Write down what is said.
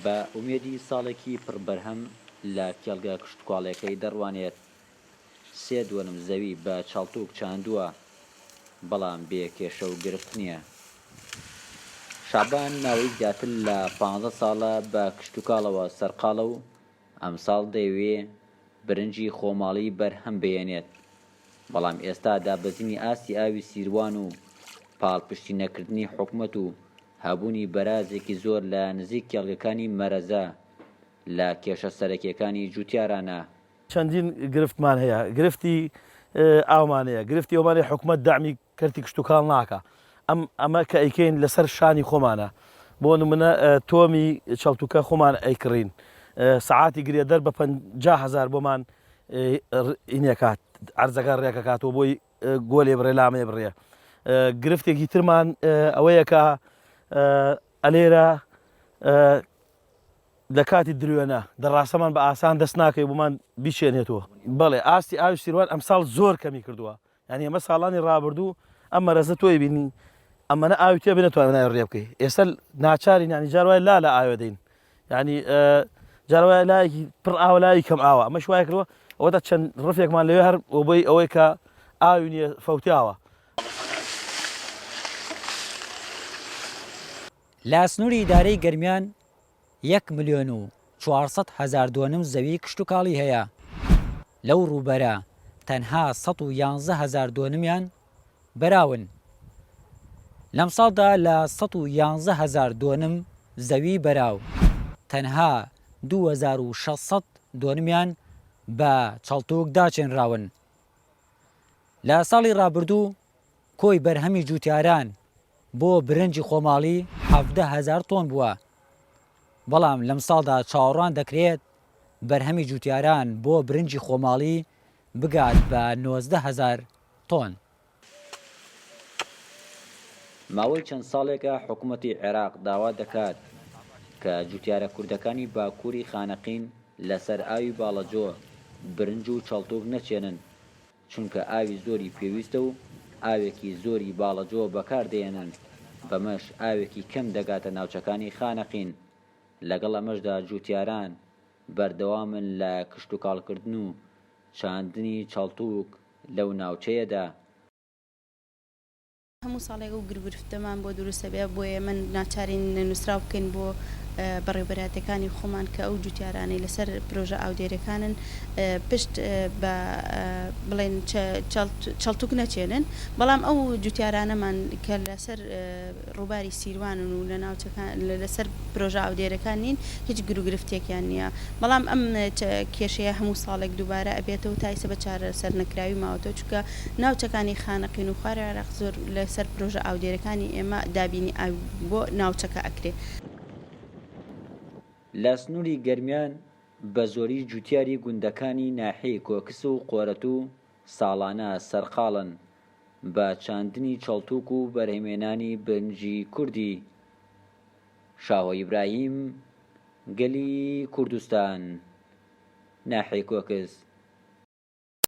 بە ئومێدی ساڵێکی پڕبەرهەم لە کێڵگە کشتتوڵەکەی دەڕوانێت. 3 دووەم زەوی بە چاڵتوک چاندووە، بەڵام بێ کێشە و گرفت نییە. شابان ناوەی زیاتر لە 15 ساڵە بە کشتتوکاڵەوە سەرقاڵە و ئەمساڵ دەیەوێ برنجی خۆماڵی بەرهەم بێنێت، بەڵام ئێستا دابەزینی ئاستی ئاوی سیروان و پاڵپشتی نەکردنی حکوومەت و هەبوونی بەرازێکی زۆر لە نزیک کێڵگەکانی مەرەزە لە کێشە سەرەکیەکانی جوتیارانە. چەندین گرفتمان هەیە، گرفتی ئاومانەیە، گرفتی ئەومانەی حکوومەت دامی کردی کشتتوکاڵ ناکە. ئەمە کە ئەیکەین لەسەر شانی خۆمانە. بۆ نمونە تۆمی چەڵتوکە خۆمان ئەیکڕین، سعاتی گرێدەر بە 50,000 بۆمان ئینێکات، عەرزەکە ڕێکەکاتەوە بۆی گۆلێ بڕێ لامێ بڕێ. گرفتێکی ترمان ئەوەیە کە ئەلێرە لە کاتی درێنە دەڕاستەمان بە ئاسان دەست ناکەی بۆمان بیشێنێتەوە. بەڵێ ئاستی ئاوی سیروان ئەمساڵ زۆر کەمی کردووە، یعنی ئەمە ساڵانی ڕابردوو ئەم مەرەزە تۆی بینی ئەمەە ئاوی تێ بنەتوانای ڕێ بکەی. ئێستا ناچارین، ینی جاروای لا لە ئاوێ دەین، ینی جاروای لایەکی پڕ ئاوە لای کەم ئاوە. ئەمە شوای کردەوە ئەوەتە چەند ڕفێکمان لەوێ هەر بۆی ئەوەی کە ئاوی نییە فەوتیاوە. لە سنووری ئیدارەی گەرمیان 1,400,000 دووەم زەوی کشتتوکاڵی هەیە. لەو ڕووبەرە تەنها 111,000 دووەمیان بەراون. لەم ساڵدا لە 111,000 دووەم زەوی بەراو تەنها 2,600 دووەمیان بە چەڵتوک داچێنراون. لە ساڵی ڕابردوو کۆی بەرهەمی جوتیاران بۆ برنجی خۆماڵی 17,000 تۆن بووە، بەڵام لەم ساڵدا چاوەڕوان دەکرێت بەرهەمی جوتیاران بۆ برنجی خۆماڵی بگات بە 19,000 تۆن. ماوەی چەند ساڵێکە حکوومەتی عێراق داوا دەکات کە جوتیارە کوردەکانی باکووری خانەقین لەسەر ئاوی باڵەجۆ برنج و چەڵتوک نەچێنن، چونکە ئاوی زۆری پێویستە و ئاوێکی زۆری باڵەجۆ بەکاردێنن، بەمەش ئاوێکی کەم دەگاتە ناوچەکانی خانەقین. لەگەڵ ئەمەشدا جوتیاران بەردەوامن لە کشتتوکاڵکردن و چاندنی چەڵتوک لەو ناوچەیەدا. هەموو ساڵێک و گرفتەمان بۆ دروستە بێ، بۆیە من ناچارین نووسراو بکەین بۆ بەڕێوەبەراتەکانی خۆمان کە ئەو جوتیارانەی لەسەر پرۆژە ئاودێرەکانن پشت بە بڵێن چەڵتوک نەچێنن، بەڵام ئەو جوتیارانەمان کە لەسەر ڕووباری سیروانن و لە ناوچەکان لەسەر پرۆژە ئاودێرەکان نین هیچ گرفتێکیان نییە. بەڵام ئەم کێشەیە هەموو ساڵێک دووبارە ئەبێتەوە تایسە بە چارە سەر نەکراوی ماوەتەوە، چونکە ناوچەکانی خانەقین و خوارە عێراق زۆر لەسەر پرۆژە ئاودێرەکانی ئێمە دابینی بۆ ناوچەکە ئەکرێ. لە سنووری گەرمیان بە زۆری جوتیاری گوندەکانی ناحەی کۆکس و قۆرەتوو ساڵانە سەرقاڵن بە چاندنی چەڵتوک و بەرهەمێنانی برنجی کوردی. شاهۆ ئیبراهیم، گەلی کوردستان، ناحەی کۆکس.